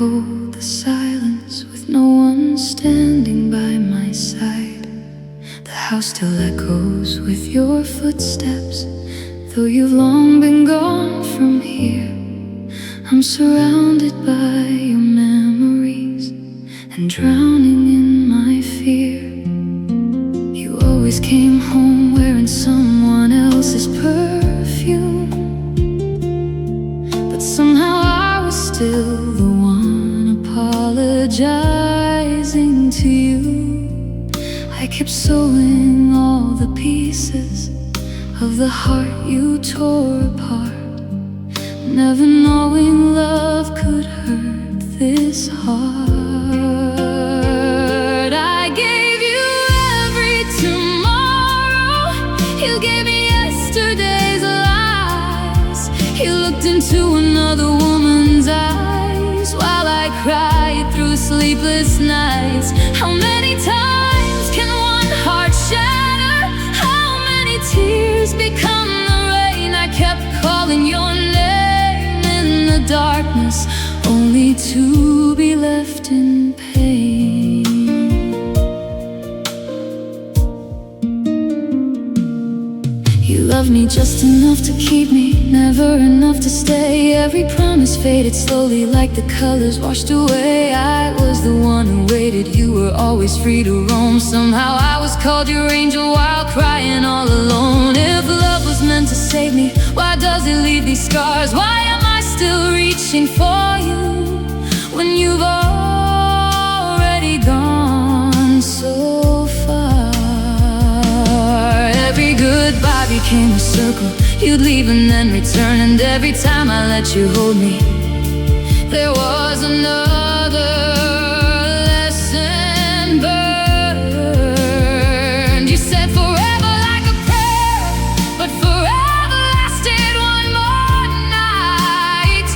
hold the silence with no one standing by my side. The house still echoes with your footsteps, though you've long been gone from here. I'm surrounded by your memories and drowning in my fear. You always came home wearing someone else's perfume, but somehow I was still the one apologizing to you. I kept sewing all the pieces of the heart you tore apart, never knowing love could hurt this hard. I gave you every tomorrow, you gave me yesterday's lies. You looked into another woman's eyes while I cried through sleepless nights. How many times can one heart shatter? How many tears become the rain? I kept calling your name in the darkness, only to be left in pain. You loved me just enough to keep me, never enough to stay. Every promise faded slowly like the colors washed away. I was the one who waited, you were always free to roam. Somehow I was called your angel while crying all alone. If love was meant to save me, why does it leave these scars? Why am I still reaching for you when you've already gone so far? Every goodbye became a circle, you'd leave and then return. And every time I let you hold me, there was another lesson burned. You said forever like a prayer, but forever lasted one more night.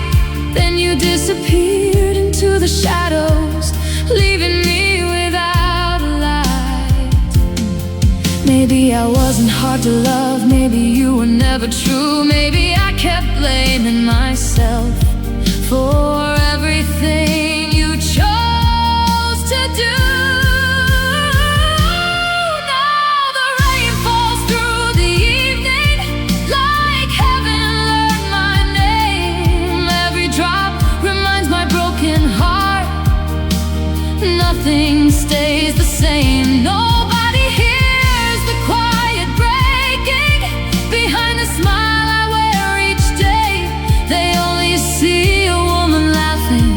Then you disappeared into the shadows, leaving me without a light. Maybe I wasn't hard to love, maybe you were never true. Maybe I kept blaming myself for everything you chose to do. Now the rain falls through the evening like heaven learned my name. Every drop reminds my broken heart nothing stays the same. Nobody hears the quiet breaking behind the smile I wear each day. They only see a woman laughing,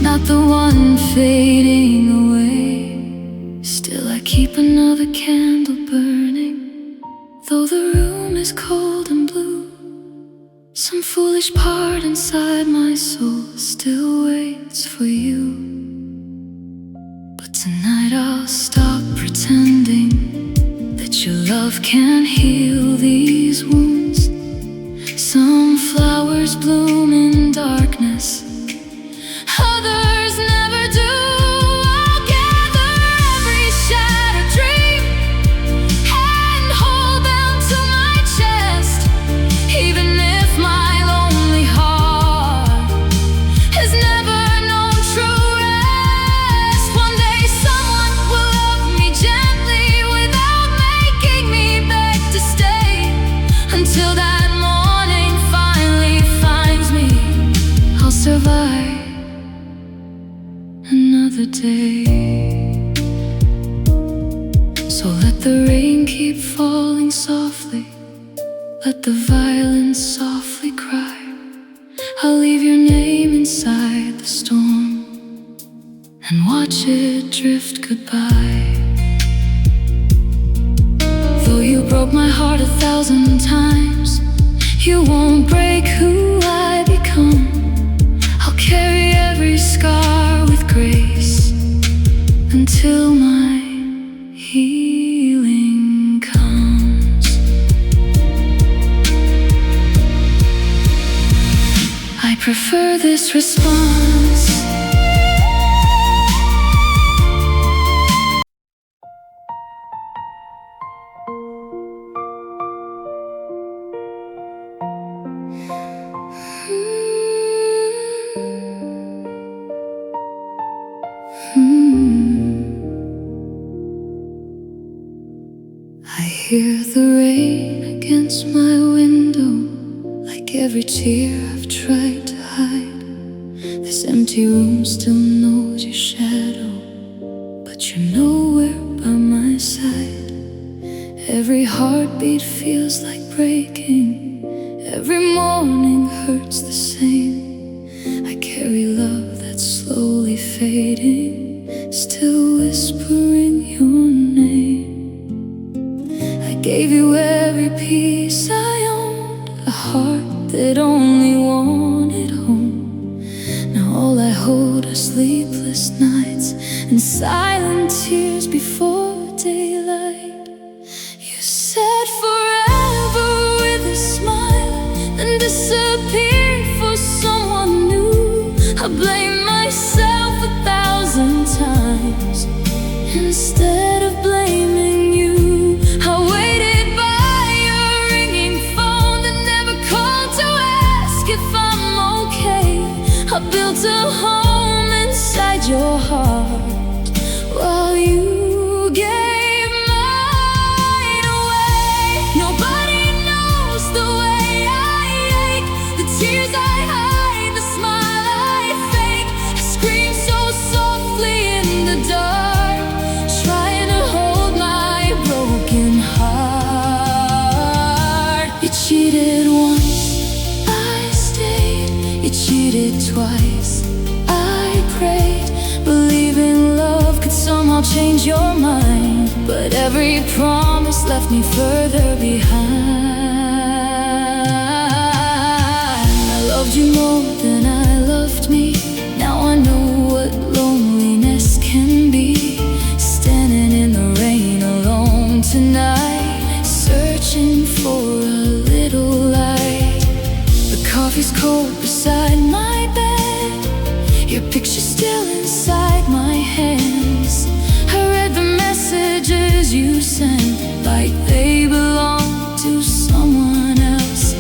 not the one fading away. Still I keep another candle burning, though the room is cold and blue. Some foolish part inside my soul still waits for you. But tonight I'll stop pretending that your love can heal these wounds. Some flowers bloom in darkness, others never do. I'll gather every shattered dream and hold them to my chest, even if my lonely heart has never known true rest. One day someone will love me gently without making me beg to stay. Until that morning finally finds me, I'll survive another day. So let the rain keep falling softly, let the violins softly cry. I'll leave your name inside the storm and watch it drift goodbye. Though you broke my heart 1,000 times, you won't break who I become. I'll carry every scar with grace until my healing comes. I prefer this response. hear the rain against my window, like every tear I've tried to hide. This empty room still knows your shadow, but you're nowhere by my side. Every heartbeat feels like breaking, every morning hurts the same. I carry love that's slowly fading, still whispering your name. I gave you every piece I owned, a heart that only wanted home. Now all I hold are sleepless nights and silent tears before daylight. You said forever with a smile, then disappeared for someone new. I blame myself 1,000 times instead of blaming you. I waited by your ringing phone, that never called to ask if I'm okay. I built a home inside your heart while you gave mine away. Nobody knows the way I ache, the tears I hide, the smile I fake. I scream so softly in the dark, trying to hold my broken heart. You cheated once, I stayed. You cheated twice, I prayed, believing love could somehow change your mind. But every promise left me further behind. I loved you more than I loved me. Now I know what loneliness can be. Standing in the rain alone tonight, searching for a little light. The coffee's cold beside my bed, your picture's still inside my hands. I read the messages you sent like they belong to someone else.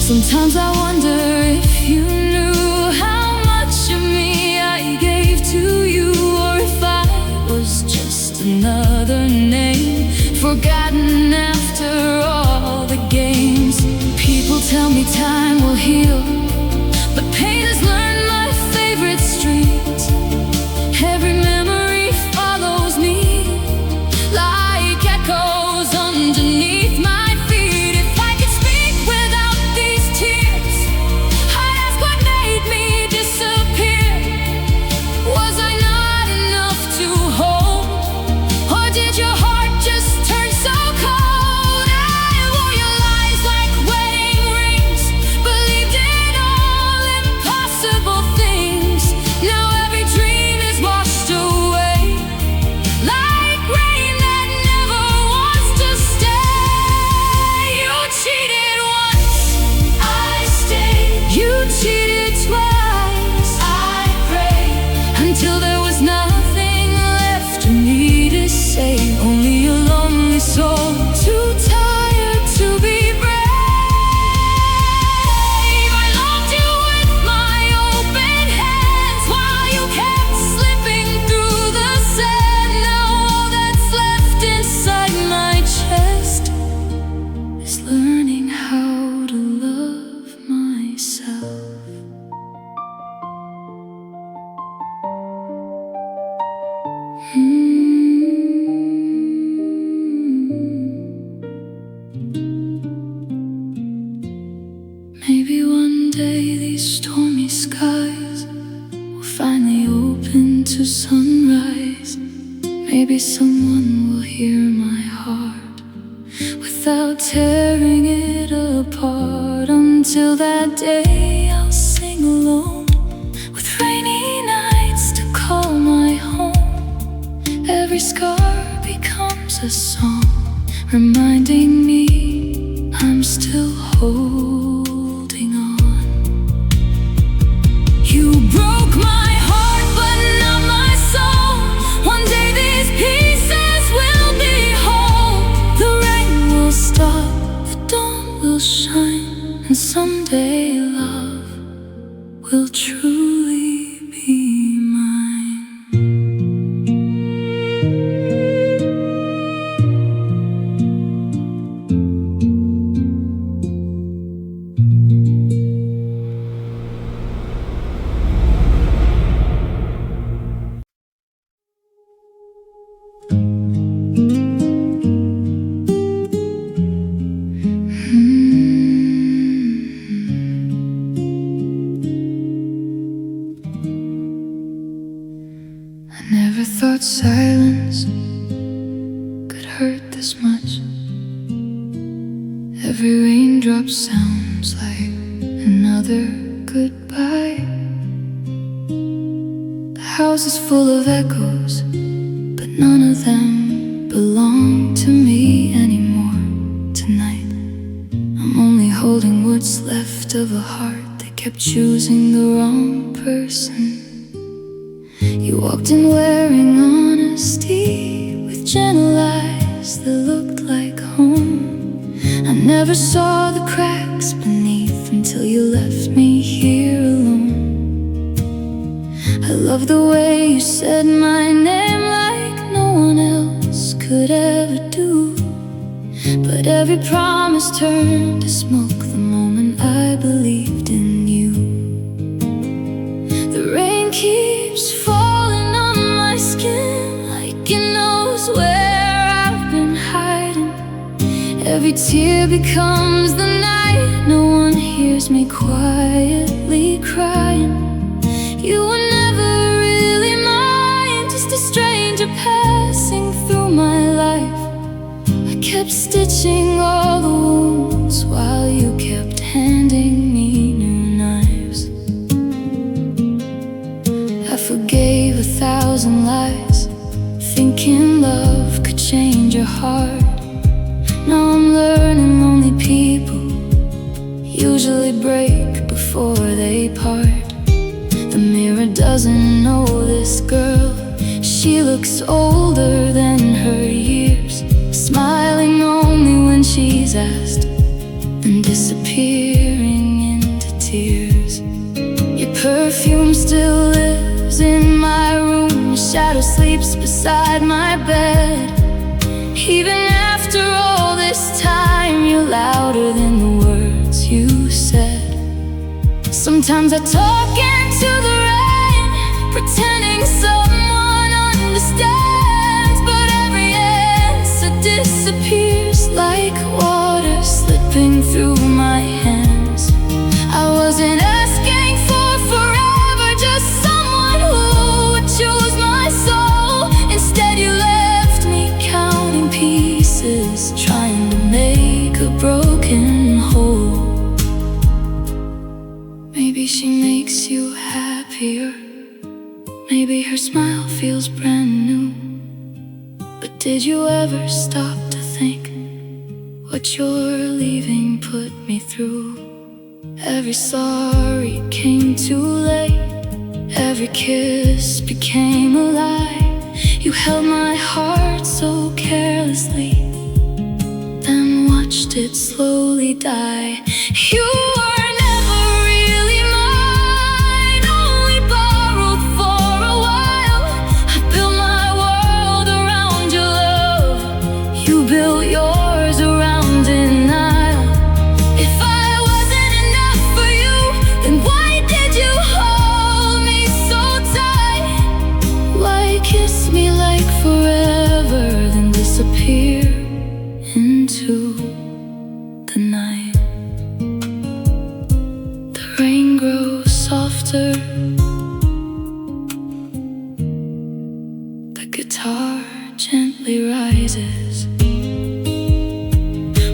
Sometimes I wonder if you knew how much of me I gave to you, or if I was just another name forgotten after all the games. People tell me time will heal, but pain has learned my favorite street. Every memory follows me like echoes underneath my feet. If I could speak without these tears, I'd ask what made me disappear. Was I not enough to hold, or did your heart just turn so cold? I wore your lies like wedding rings, believed in all impossible things. Now every dream is washed away like rain that never wants to stay. You cheated once, I stayed. You cheated twice, I prayed, until there was nothing left for me to say. Only a lonely soul, too tired to be brave. I loved you with my open hands while you kept slipping through the sand. Now all that's left inside my chest is learning how to love myself. Maybe one day these stormy skies will finally open to sunrise. Maybe someone will hear my heart without tearing it apart. Until that day I'll sing alone, with rainy nights to call my home. Every scar becomes a song, reminding me I'm still holding on. You broke my heart, but not my soul. One day these pieces will be whole. The rain will stop, the dawn will shine, and someday love will truly be mine. thought silence could hurt this much. Every raindrop sounds like another goodbye. The house is full of echoes, but none of them belong to me anymore tonight. I'm only holding what's left of a heart that kept choosing the wrong person. You walked in wearing honesty, with gentle eyes that looked like home. I never saw the cracks beneath until you left me here alone. I love the way you said my name like no one else could ever do. But every promise turned to smoke the moment I believed in you. The rain keeps falling on my skin like it knows where I've been hiding. Every tear becomes the night. No one hears me quietly crying. You were never really mine, just a stranger passing through my life. I kept stitching all the wounds while you kept handing me new knives. I forgave 1,000 lies, thinking love could change your heart. Now I'm learning lonely people usually break before they part. The mirror doesn't know this girl. She looks older than her years, smiling only when she's asked, and disappearing into tears. Your perfume still lives in my room. Your shadow sleeps beside my bed. Even after all this time, you're louder than the words you said. Sometimes I talk into the rain, pretending someone understands, but every answer disappears like water slipping through my hands. I wasn't asking for forever, just someone who would choose my soul. Instead you left me counting pieces, trying to make a broken whole. Maybe she makes you happier, maybe her smile feels brand new. But did you ever stop to think what your leaving put me through? Every sorry came too late, every kiss became a lie. You held my heart so carelessly, then watched it slowly die. You were never really mine, only borrowed for a while. I built my world around your love, you built yours around denial. If I wasn't enough for you, then why did you hold me so tight? Why kiss me like forever, then disappear into the night? The rain grows softer, the guitar gently rises.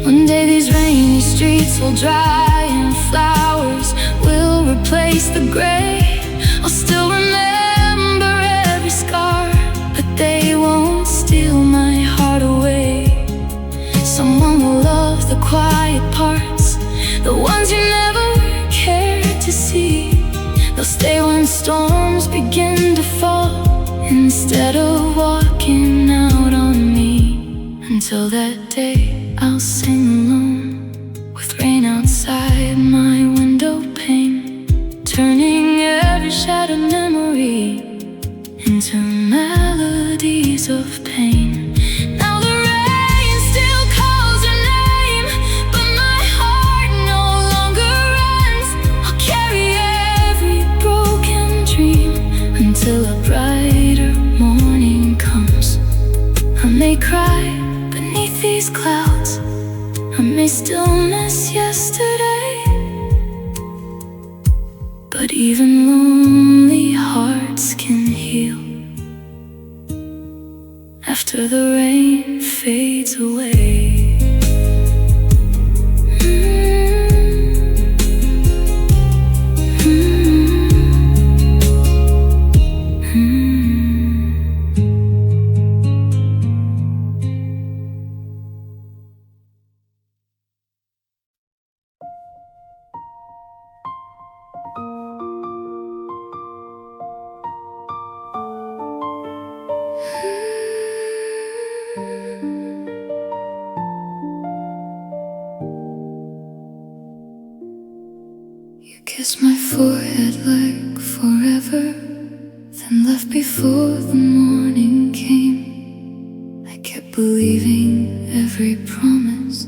One day these rainy streets will dry and flowers will replace the gray. I'll still remember every scar, but they won't steal my heart away. Someone will love the quiet parts, the ones you never cared to see. They'll stay when storms begin to fall, instead of walking out on me. Until that day I'll sing alone, with rain outside my window pane, turning every shattered memory into melodies of pain. Now the rain still calls your name, but my heart no longer runs. I'll carry every broken dream until a brighter morning comes. I may cry beneath these clouds, I may still miss yesterday, but even lonely hearts can heal after the rain fades away. You kissed my forehead like forever, then left before the morning came. I kept believing every promise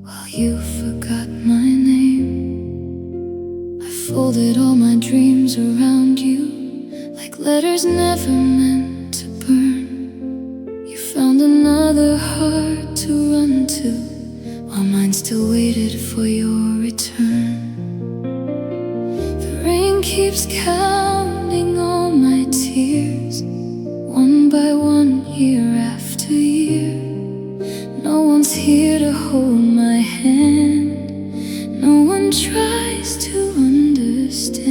while you forgot my name. I folded all my dreams around you like letters never meant to burn. You found another heart to run to while mine still waited for your return. Keeps counting all my tears, one by one, year after year. No one's here to hold my hand, no one tries to understand.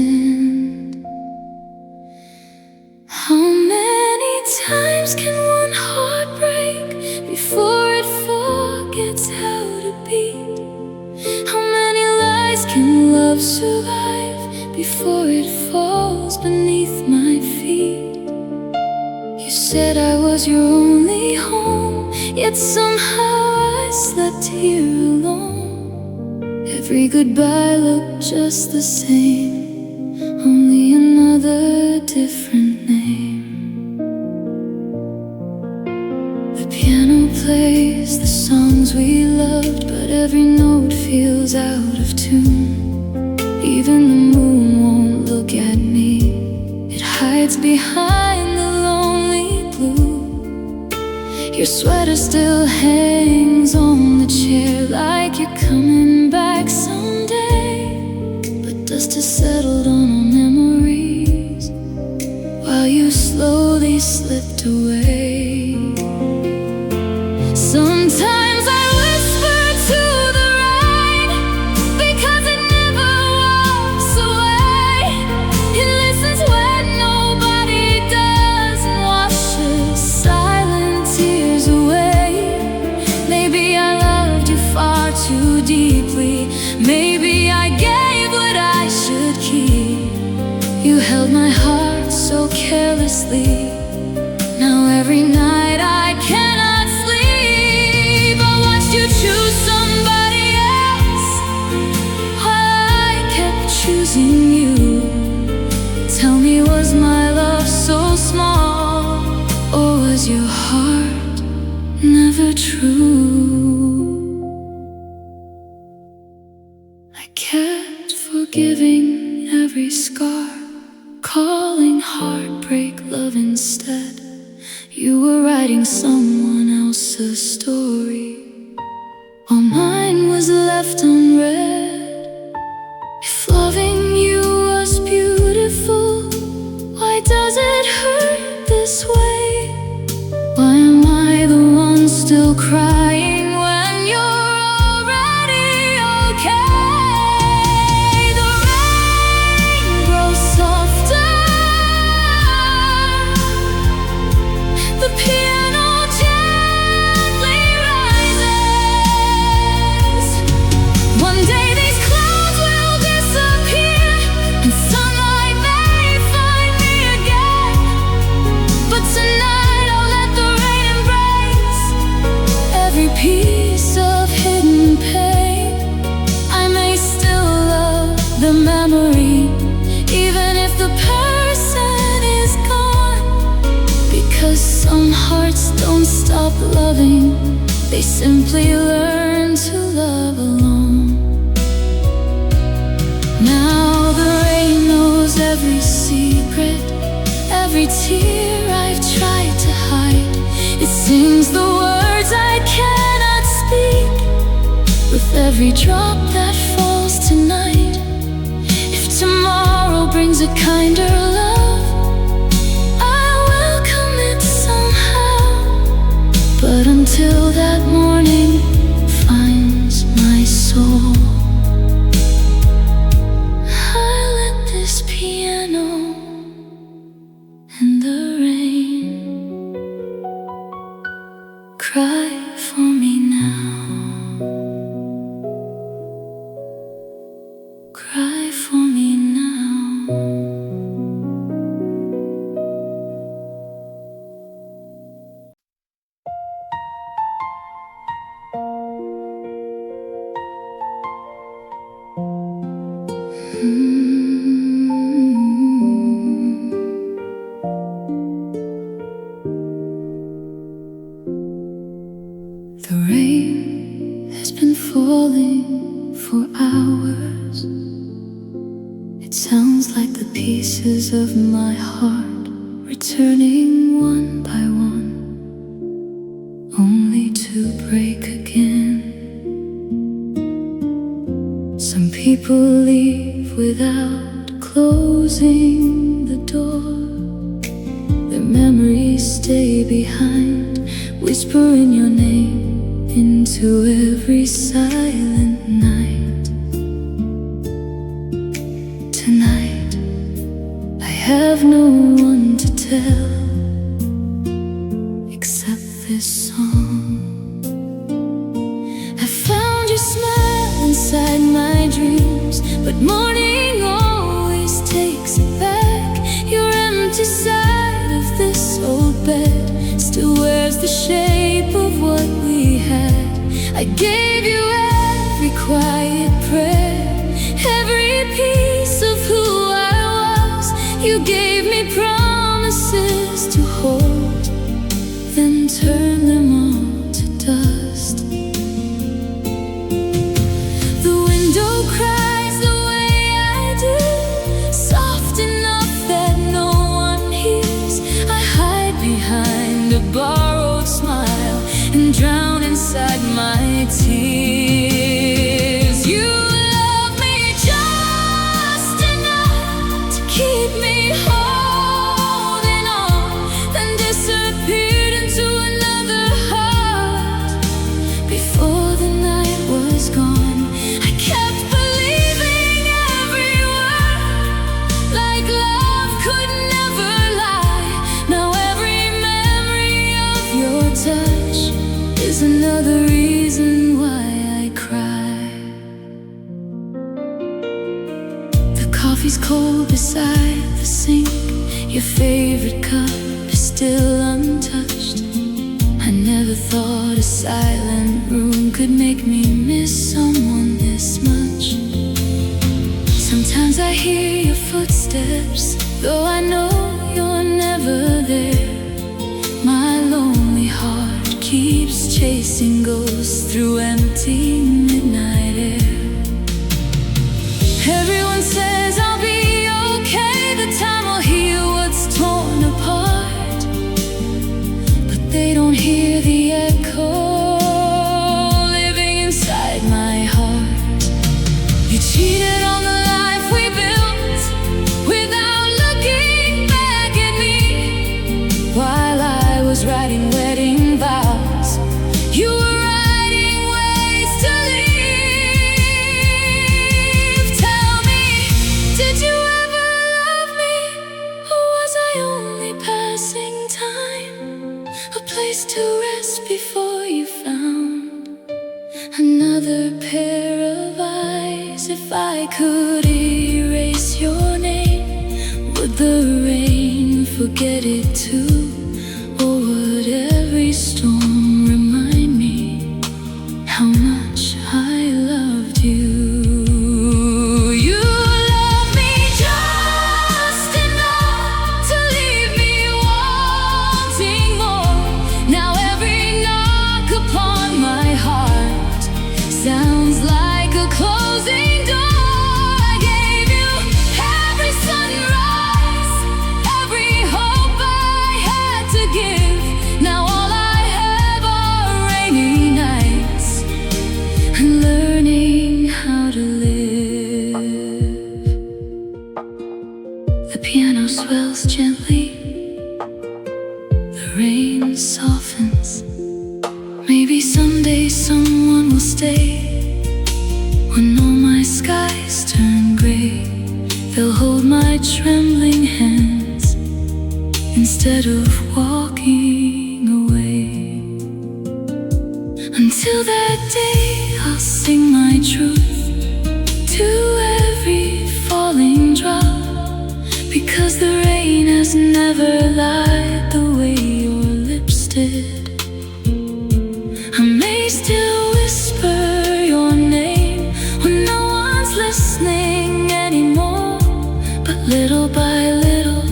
How many times can one heart break before it forgets how to beat? How many lies can love survive before it falls beneath my feet? You said I was your only home, yet somehow I slept here alone. Every goodbye looked just the same, only another different name. The piano plays the songs we loved, but every note feels out of tune. Even the moon won't look at me, it hides behind the lonely blue. Your sweater still hangs on the chair like you're coming back someday, but dust has settled on our memories while you slowly slipped away. Sometimes I whisper to the rain because it never walks away. It listens when nobody does and washes silent tears away. Maybe I loved you far too deeply, maybe I gave what I should keep. You held my heart so carelessly, now every night I cannot sleep. I watched you choose somebody else while I kept choosing you. Tell me, was my love so small, or was your heart never true? I kept forgiving every scar, calling heartbreak love instead. You were writing someone else's story, while mine was left unread. If loving you was beautiful, why does it hurt this way? Why am I the one still crying when you're already okay? The rain grows softer, the piano gently rises. One day these clouds will disappear and sunlight may find me again. But tonight I'll let the rain embrace every piece of hidden pain. I may still love the memory, even if the person is gone. Because some hearts don't stop loving, they simply learn to love alone. Now the rain knows every secret, every tear I've tried to hide. It sings the words I cannot speak with every drop that falls tonight. If tomorrow brings a kinder love, I'll welcome it somehow. falling for hours. It sounds like the pieces of my heart returning one by one, only to break again. Some people leave without closing the door. Their memories stay behind, whispering your name into every silent night. Tonight, I have no one to tell except this song. I found your smile inside my dreams, but morning always takes it back. Your empty side of this old bed still wears the shape of what we had. I gave you every quiet prayer, every piece of who I was. You gave me promises to hold, then turn them all to dust. The window cries the way I do, soft enough that no one hears. I hide behind a borrowed smile and drown inside my tears. You love me just enough to keep me holding on, then disappeared into another heart. Before the night was gone, I kept believing every word, like love could never lie. Now every memory of your touch is another reason why I cry. The coffee's cold beside the sink, your favorite cup is still untouched. I never thought a silent room could make me miss someone this much. Sometimes I hear your footsteps, though I know you're never there. My lonely heart keeps chasing ghosts through empty midnight air. Everyone says I'll be okay, the time will heal what's torn apart, but they don't hear the echo living inside my heart. You cheated on the life we built without looking back at me. While I was writing wedding vows, you were writing ways to leave. Tell me, did you ever love me, or was I only passing time? A place to rest before you found another pair of eyes. If I could erase your name, would the rain forget it too? Or would every storm remind me how much I loved you? You love me just enough to leave me wanting more. Now every knock upon my heart sounds like a closing door. I gave you every sunrise, every hope I had to give. Now all I have are rainy nights and learning how to live. The piano swells gently, the rain softens. Maybe someday someone will stay. When all my skies turn gray, they'll hold my trembling hands instead of walking away. Until that day, I'll sing my truth to every falling drop, because the rain has never lied the way your lips did. I may still whisper your name when no one's listening anymore, but little by little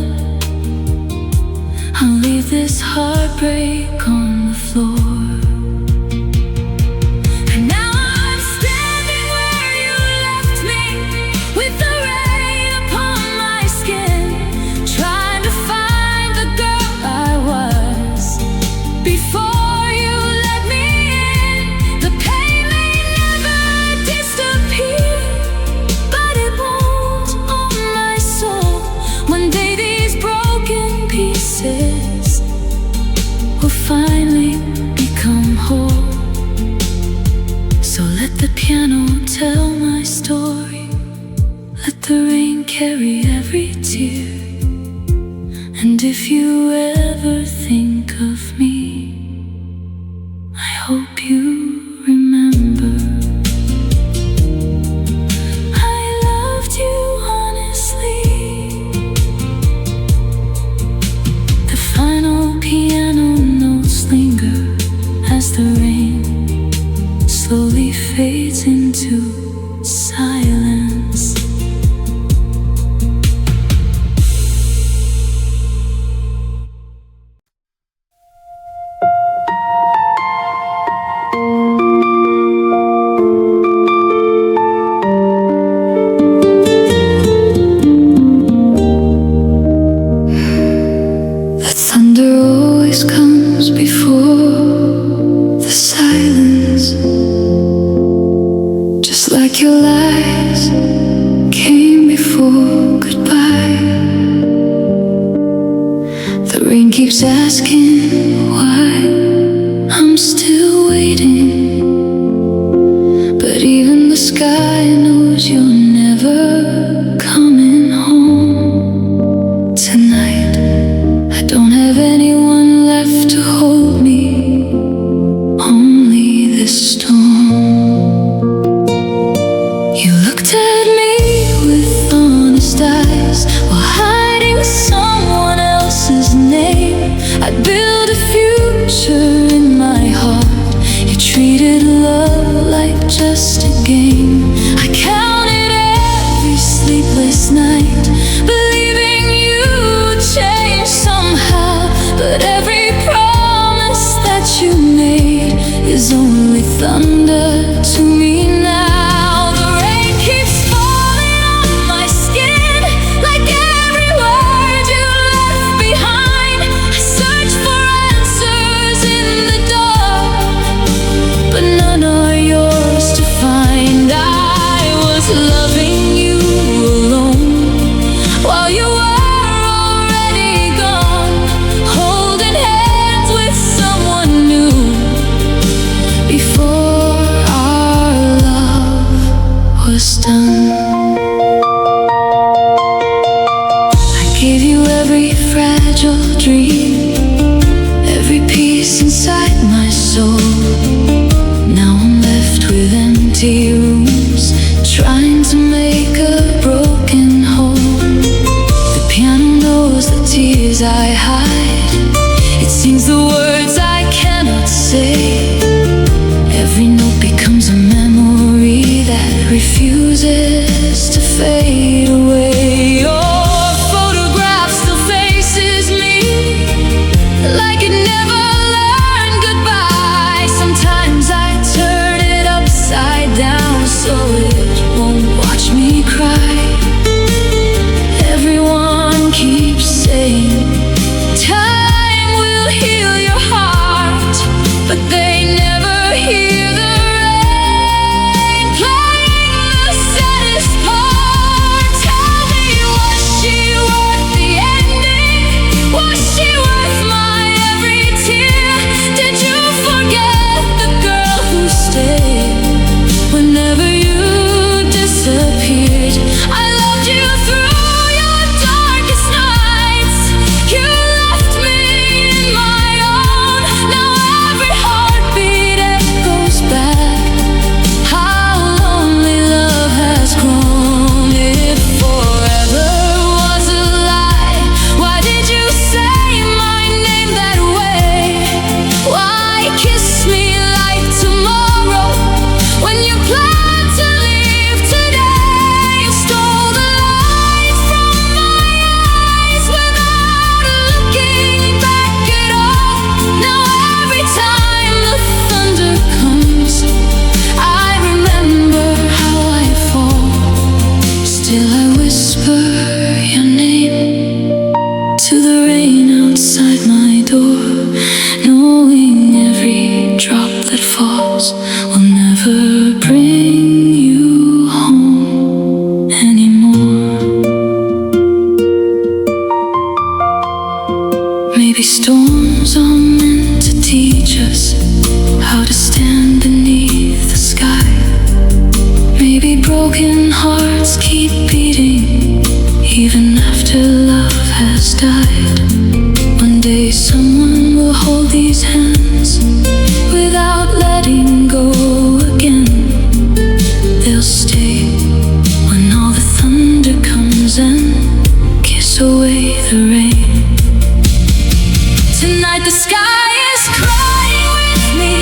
I'll leave this heartbreak on the floor. And now I'm standing tell my story. Let the rain carry every tear. And if you ever think of me, I hope you remember I loved you honestly. The final piano notes linger as the rain slowly fades into silence. The thunder always comes before the silence, just like your lies came before goodbye. The rain keeps asking why I'm still waiting, but even the sky knows you're never coming home tonight. I don't have anyone left to hold me, only this storm. You looked at me with honest eyes while hiding someone else's name. I'd build a future in my heart. You treated love like just a game. I counted every sleepless night, believing you'd change somehow. But every promise that you made is only thunder to me now. The rain keeps falling on my skin, like every word you left behind. I search for answers in the dark, but none are yours to find. I was loving you alone while you were already gone, holding hands with someone new before our love was done. I gave you every fragile dream, every piece inside my soul. Now I'm left with empty rooms, trying to make a broken hole. The piano knows the tears I hide. It sings the words I cannot say. Every note becomes a memory that refuses to fade away. Your photograph still faces me like it never learned goodbye. Sometimes I turn it upside down so it won't watch me cry. Everyone keeps saying time will heal your heart, but they never hear the rain playing the saddest part. Tell me, was she worth the ending? Was she worth my every tear? Did you forget the girl who stayed whenever you disappeared? I loved you through your darkest nights. You left me in my own. Now every heartbeat echoes back how lonely love has grown. If forever was a lie, why did you say my name that way? Why kiss me like tomorrow when you plan to leave today? You stole the light from my eyes without looking back at all. Now every time the thunder comes, I remember how I fall. Still I whisper your name to the rain outside my door, knowing every drop that falls will never bring you home anymore. Maybe storms are meant to teach us how to stand beneath the sky. Maybe broken hearts keep beating, even after love has died. One day someone will hold these hands without letting go again. They'll stay when all the thunder comes and kiss away the rain. Tonight the sky is crying with me.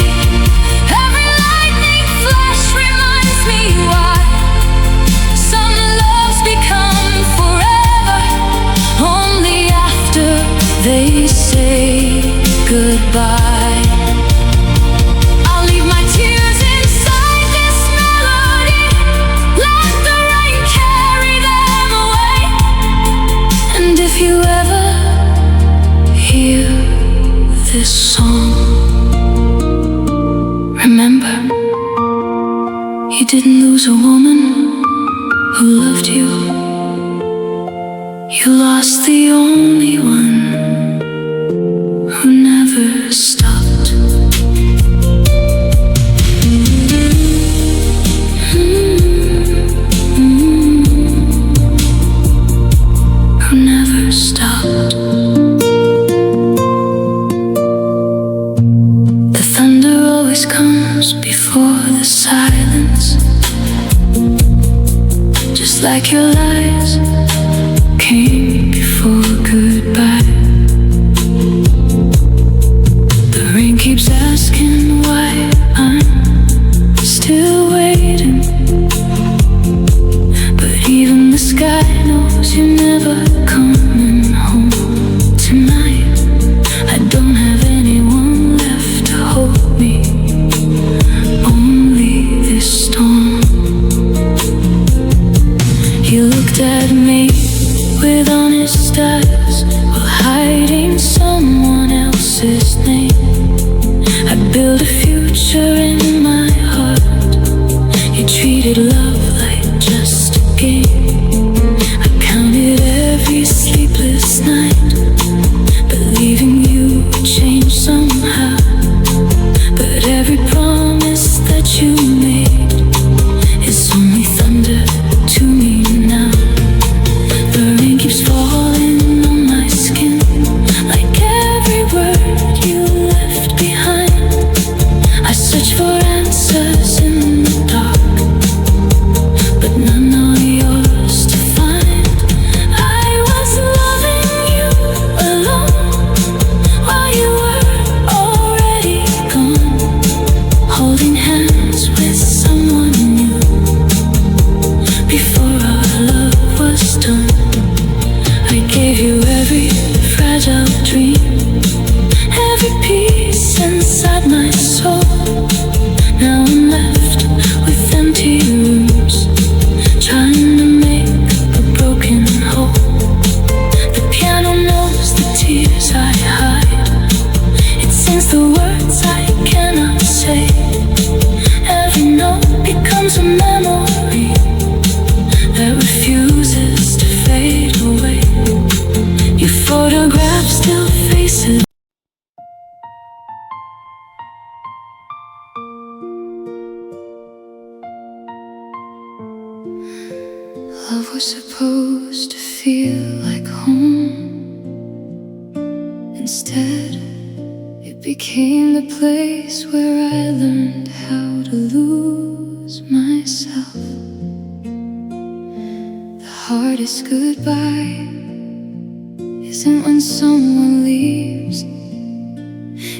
Every lightning flash reminds me why some loves become forever only after they say goodbye. I'll leave my tears inside this melody, let the rain carry them away. And if you ever hear this song, remember, you didn't lose a woman who loved you. You lost the only one who never stopped. Who never stopped. The thunder always comes before the silence, just like your lies came before goodbye. The rain keeps asking why I'm still waiting, but even the sky knows you're never coming home tonight. I don't have anyone left to hold me, only this storm. You looked at me with honest eyes while hiding someone else's name. I built a future in my heart. You treated love like just a game. I counted every sleepless night, believing you would change somehow. But every promise that you made is only thunder to me now. The rain keeps falling on my skin, like every word you left behind. I search for answers in the dark, but none are yours to find. I was loving you alone while you were already gone, holding hands with someone new before our love was done. I gave you every fragile dream, every piece inside my soul. Now I'm left with empty rooms, trying to make a broken hole. The piano knows the tears I hide, it sings the words I cannot say. Every note becomes a memory that refuses to fade away. Your photograph still faces. Love was supposed to feel like home. Instead, it became the place where I learned how to lose myself. The hardest goodbye isn't when someone leaves,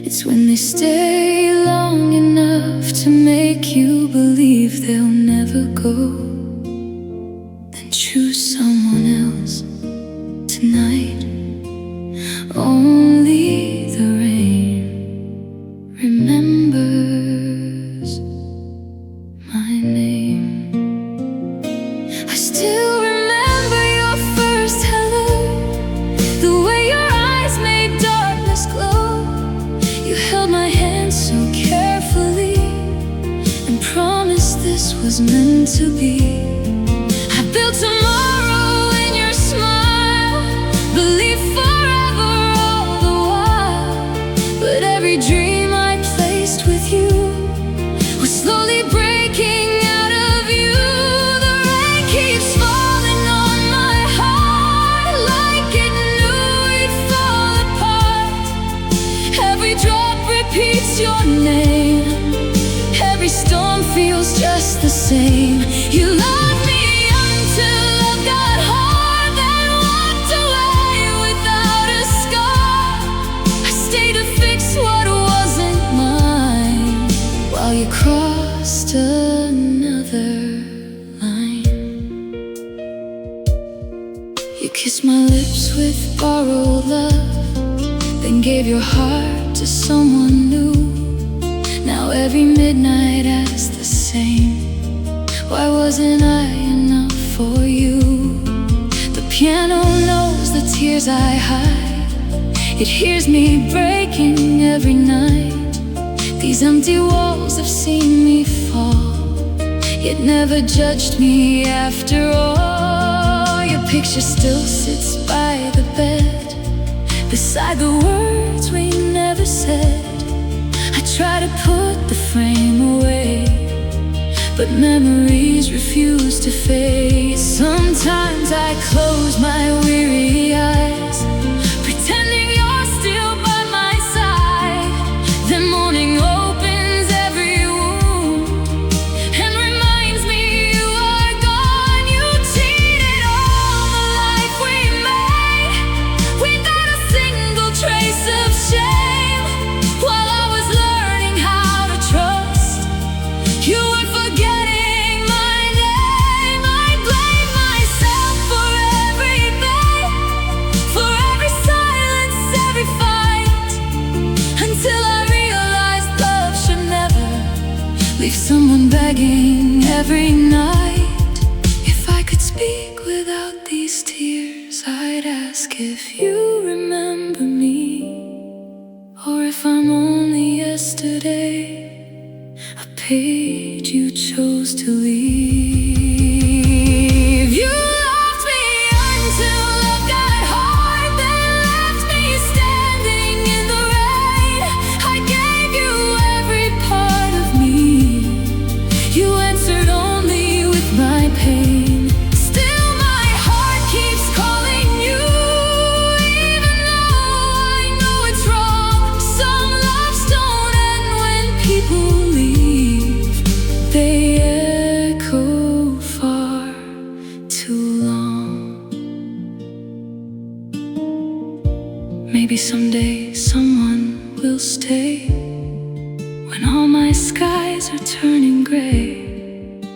it's when they stay long enough to make you believe they'll never go. Then choose someone else tonight. Only the rain remembers my name. I still remember your first hello, the way your eyes made darkness glow. You held my hand so carefully and promised this was meant to be. I built tomorrow in your smile, believe forever all your name. Every storm feels just the same. You loved me until love got hard, then walked away without a scar. I stayed to fix what wasn't mine, while you crossed another line. You kissed my lips with borrowed love, then gave your heart to someone new. Now every midnight asks the same: why wasn't I enough for you? The piano knows the tears I hide. It hears me breaking every night. These empty walls have seen me fall, yet never judged me after all. Your picture still sits by the bed, beside the words we never said. I try to put the frame away, but memories refuse to fade. Sometimes I close my weary eyes, pretending you're still by my side. Then morning opens every wound and reminds me you are gone. You cheated on the life we made, without a single trace of shame. While I was learning how to trust, you were forgetting my name. I blame myself for everything, for every silence, every fight, until I realized love should never leave someone begging every night. If I could speak without these tears, I'd ask if you remember me, or if I'm only yesterday, a page you chose to leave. You loved me until love got hard, then left me standing in the rain. I gave you every part of me. You answered only with my pain. Still my heart keeps calling you, even though I know it's wrong. Some loves don't end when people leave, they echo far too long. Maybe someday someone will stay, when all my skies are turning gray.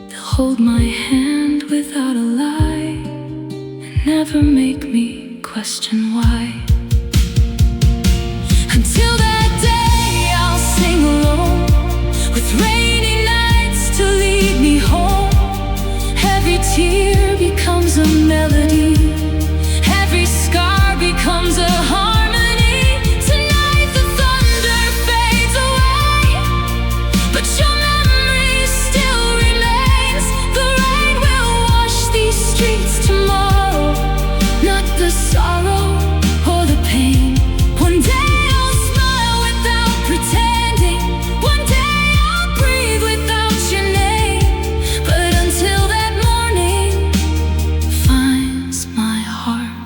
They'll hold my hand without a lie, and never make me question why. Until that day I'll sing alone, with rainy nights to lead me home. Every tear becomes a melody, every scar becomes a harmony. Tonight the thunder fades away, but your memory still remains. The rain will wash these streets tomorrow, not the sorrow or the pain. One day I'll smile without pretending, one day I'll breathe without your name. But until that morning finds my heart,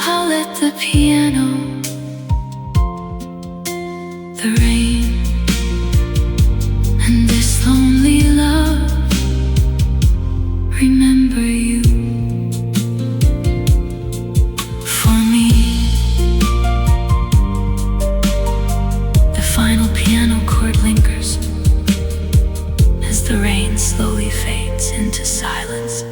I'll let the piano, the rain, and this lonely love remember you. For me, the final piano chord lingers as the rain slowly fades into silence.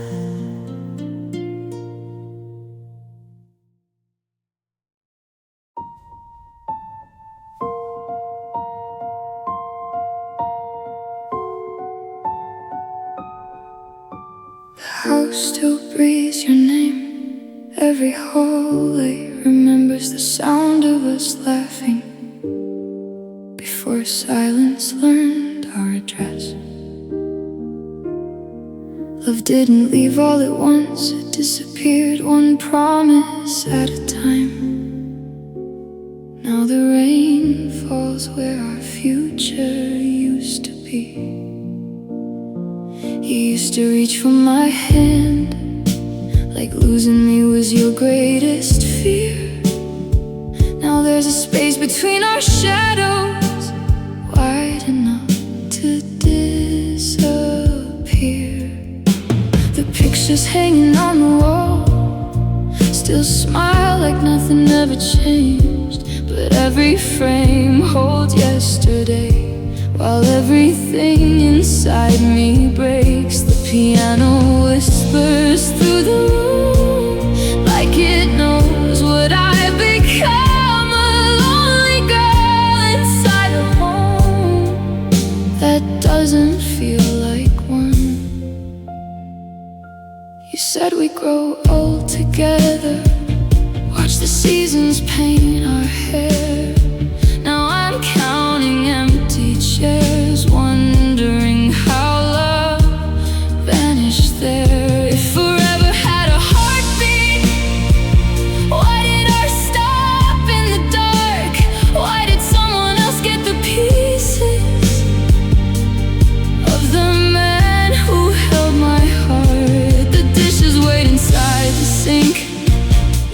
The house still breathes your name. Every hallway remembers the sound of us laughing before silence learned our address. Love didn't leave all at once, it disappeared one promise at a time. Now the rain falls where our future used to be. You used to reach for my hand, like losing me was your greatest fear. Now there's a space between our our shadows wide enough to disappear. The pictures hanging on the wall still smile like nothing ever changed, but every frame holds yesterday, while everything inside me breaks. The piano whispers through the room like it knows what I've become, a lonely girl inside a home that doesn't feel like one. You said we grow old together, watch the seasons paint our hair. Now I'm counting empty chairs, wondering how love vanished there. If forever had a heartbeat, why did ours stop in the dark? Why did someone else get the pieces of the man who held my heart? The dishes wait inside the sink,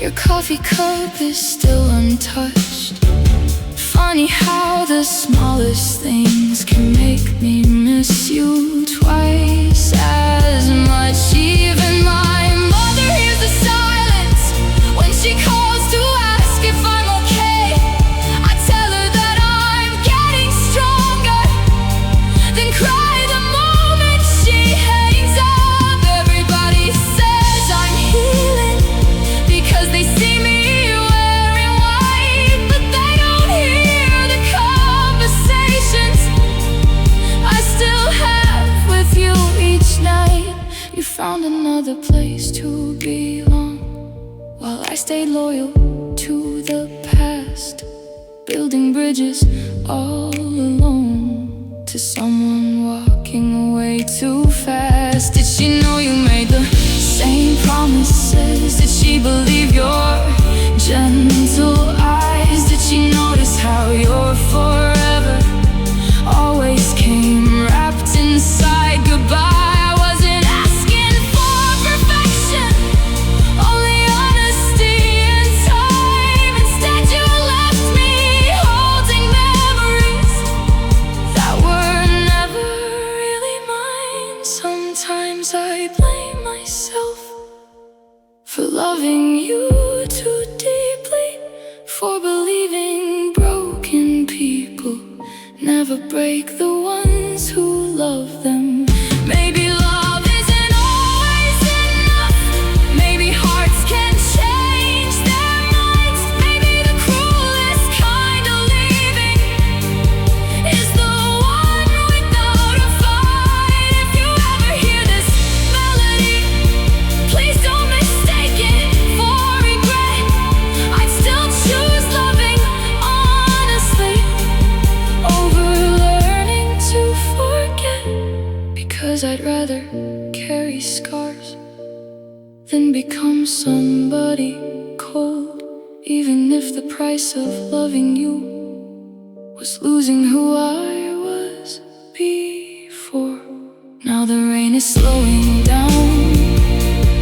your coffee cup is still untouched. Funny how the smallest things can make me miss you twice as much. Even my mother hears the silence when she calls to ask if I'm okay. I tell her that I'm getting stronger, then cry the moment she hangs up. Everybody says I'm healing because they see me wearing white, but they don't hear the conversations I still have with you each night. You found another place to belong, while I stayed loyal to the past, building bridges all alone to someone walking away too fast. Did she know you made the same promises? Did she believe your gentle eyes? Did she notice how your forever always came wrapped inside goodbye? I wasn't asking for perfection, only honesty and time. Instead you left me holding memories that were never really mine. Sometimes I blame myself for loving you too deeply, for believing broken people never break the ones who love them. Maybe love isn't always enough. Maybe hearts can change their minds. Maybe the cruelest kind of leaving is the one without a fight. If you ever hear this melody, please don't mistake it for regret. I'd still choose loving honestly over learning to forget, because I'd rather carry scars than become somebody cold, even if the price of loving you was losing who I was before. Now the rain is slowing down,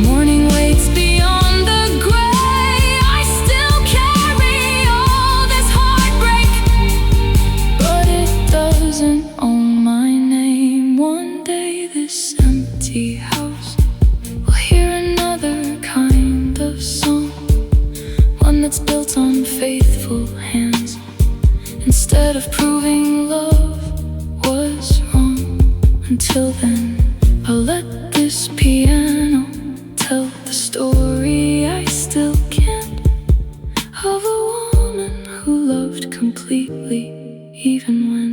morning waits beyond the gray. I still carry all this heartbreak, but it doesn't own my name. One day this empty house will hear another kind of song, one that's built on faithful hands, instead of proving love was wrong. Until then, I'll let this piano tell the story I still can't, of a woman who loved completely, even when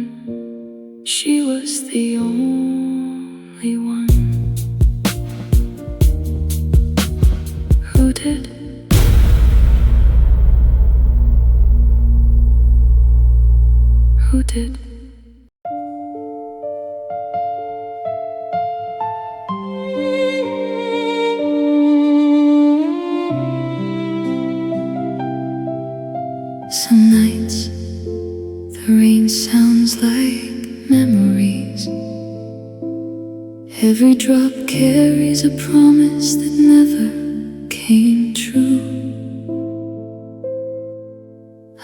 she was the only one who did. Who did? Some nights the rain sounds like memories. Every drop carries a promise that never came true.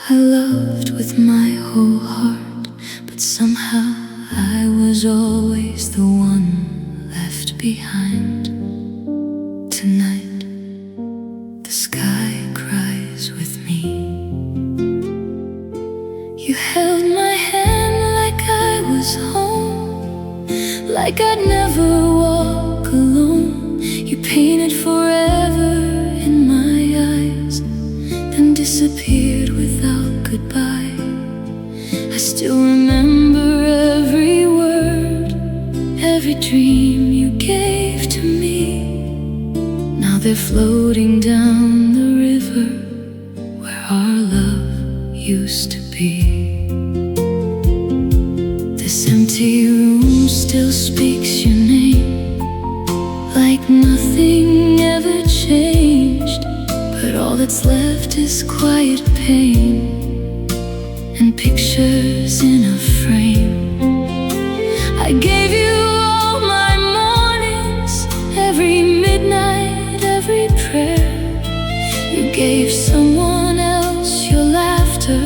I loved with with my whole heart, but somehow I was always the one left behind. Tonight, the sky cries with me. You held my hand like I was home, like I'd never walk alone. You painted forever in my eyes, then disappeared without goodbye. I still remember every word, every dream you gave to me. Now they're floating down the river where our love used to be. This empty room still speaks your name, like nothing ever changed. But all that's left is quiet pain and pictures in a frame. I gave you all my mornings, every midnight, every prayer. You gave someone else your laughter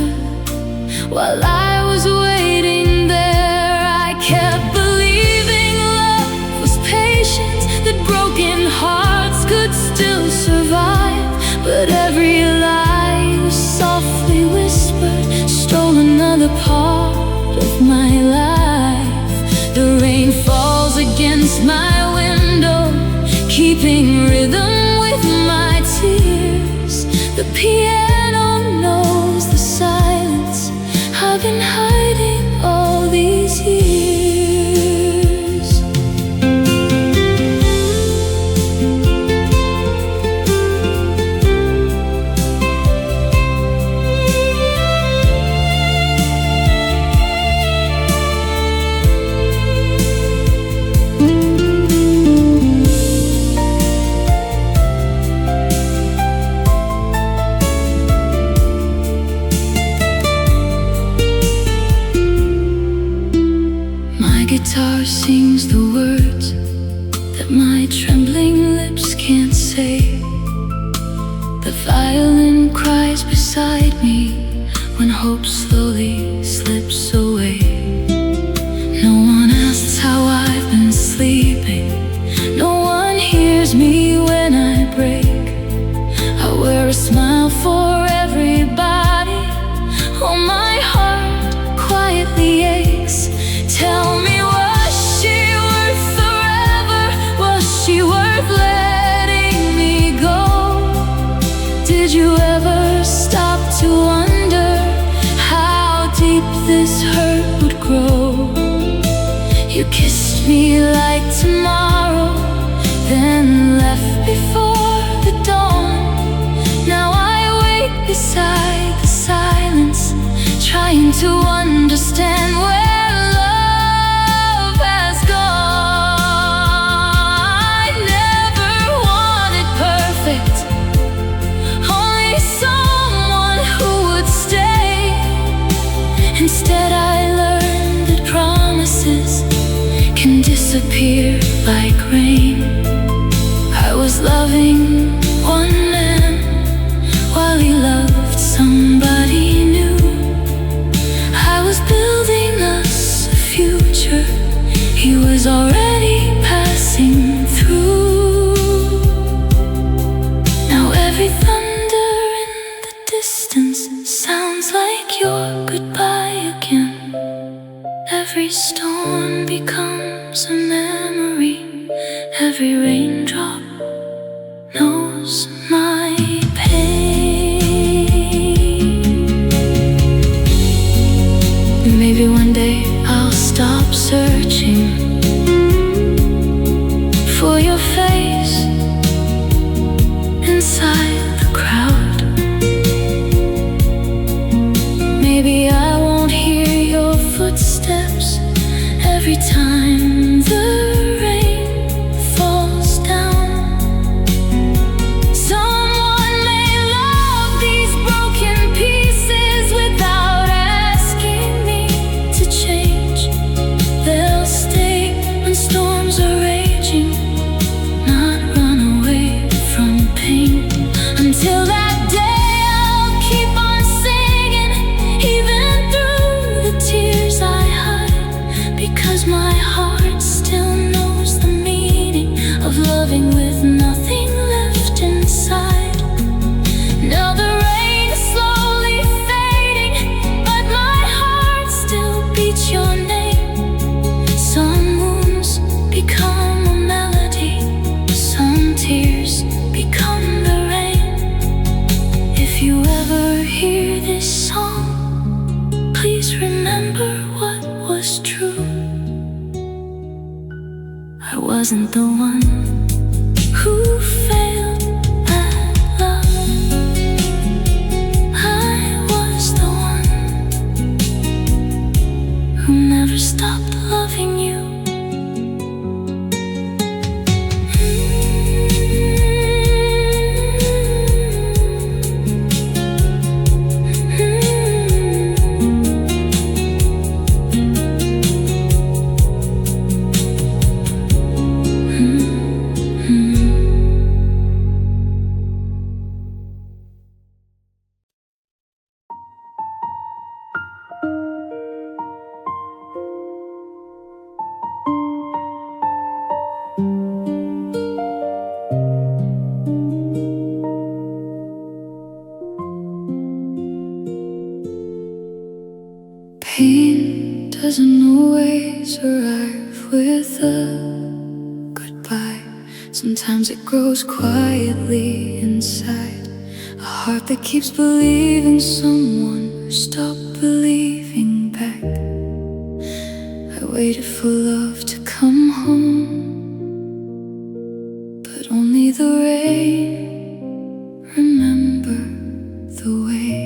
while I was waiting there. I kept believing love was patience, that broken hearts could still survive. But every lie you softly whispered stole another part of my life. The rain falls against my window, keeping rhythm with my tears. The piano knows the silence I've been hiding all these years. Guitar sings the words that my trembling lips can't say. The violin cries beside me when hope slowly slips away. No one asks how I've been sleeping, no one hears me when I break. I wear a smile for everybody, oh my heart quietly aches. Tell me, was she worth forever? Was she worth letting me go? Did you ever stop to wonder how deep this hurt would grow? You kissed me like tomorrow, then left before the dawn. Now I wait beside the silence, trying to understand where instead. I learned that promises can disappear like rain. I was loving one man while he loved somebody new. I was building us a future he was already passing through. Now every thunder in the distance sounds like your goodbye again. Every storm becomes a memory, every raindrop knows my pain. Maybe one day I'll stop searching for your face inside the crowd. Maybe I won't hear your footsteps every time the rain falls wasn't the one who failed at love. I was the one who never stopped loving you. Pain doesn't always arrive with a goodbye. Sometimes it grows quietly inside. A heart that keeps believing someone who stopped believing back. I waited for love to come home, but only the rain remembered the way.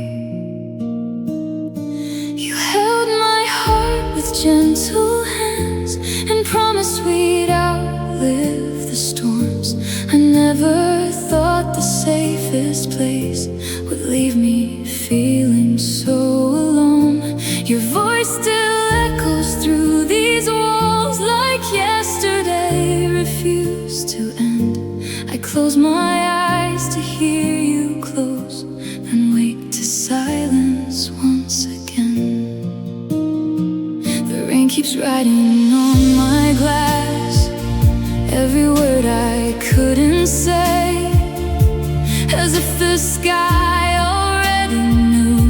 Gentle hands and promised we'd outlive the storms. I never thought the safest place would leave me feeling so alone. Your voice still echoes through these walls like yesterday refused to end. I close my eyes to hear you close and wake to silence once again. Keeps writing on my glass every word I couldn't say, as if the sky already knew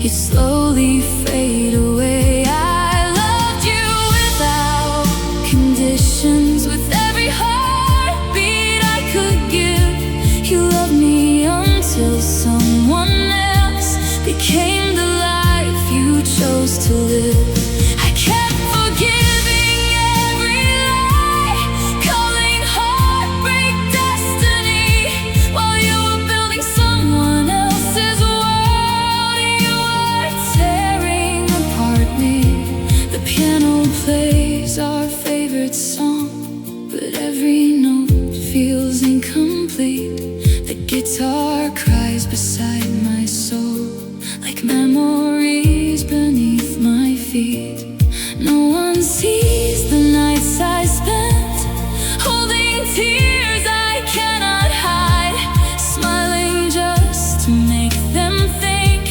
you'd slowly fade away. I loved you without conditions, with every heartbeat I could give. You loved me until someone else became the life you chose to live. Our favorite song, but every note feels incomplete. The guitar cries beside my soul, like memories beneath my feet. No one sees the nights I spent holding tears I cannot hide, smiling just to make them think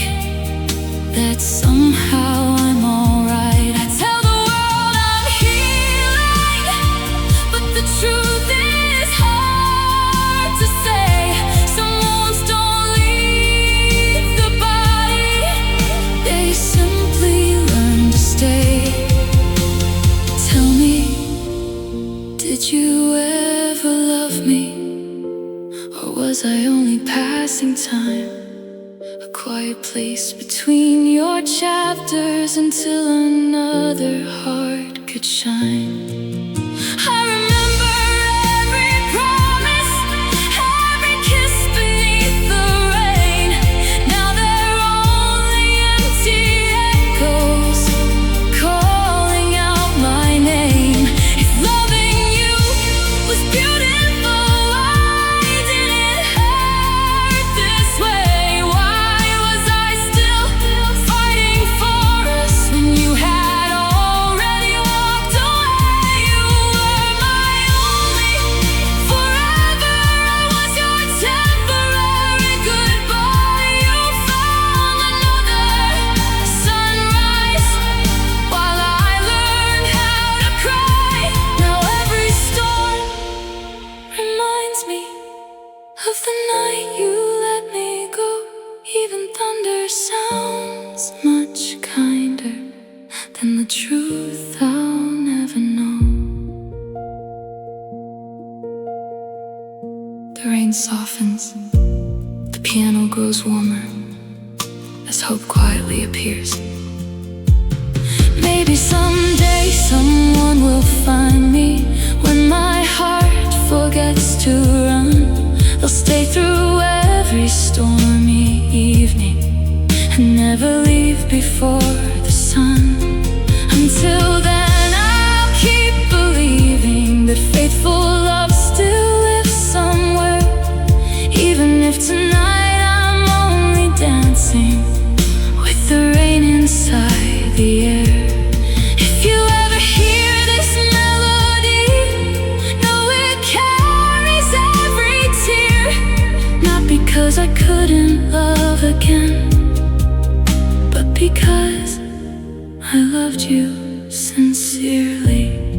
that somehow I'm alright. I tell the world I'm healing, but the truth is hard to say. Some wounds don't leave the body, they simply learn to stay. Tell me, did you ever love me? Or was I only passing time? A quiet place between your chapters until another heart could shine. I remember every promise, every kiss beneath the rain. Now they're only empty echoes calling out my name. If loving you was beautiful, why did it hurt this way? Why was I still fighting for us when you had already walked away? You were my only forever, I was your temporary goodbye. You found another sunrise while I learned how to cry. Now every storm reminds me of the night you let me go. Even thunder sounds much kinder than the truth I'll never know. The rain softens, the piano grows warmer as hope quietly appears. Maybe someday someone will find me When my heart forgets to run, they'll stay through every stormy evening and never leave before the sun. Until then I'll keep believing that faithful love still lives somewhere, even if tonight I'm only dancing with the rain inside the air. If you ever hear this melody, know it carries every tear. Not because I couldn't love again, but because I loved you sincerely.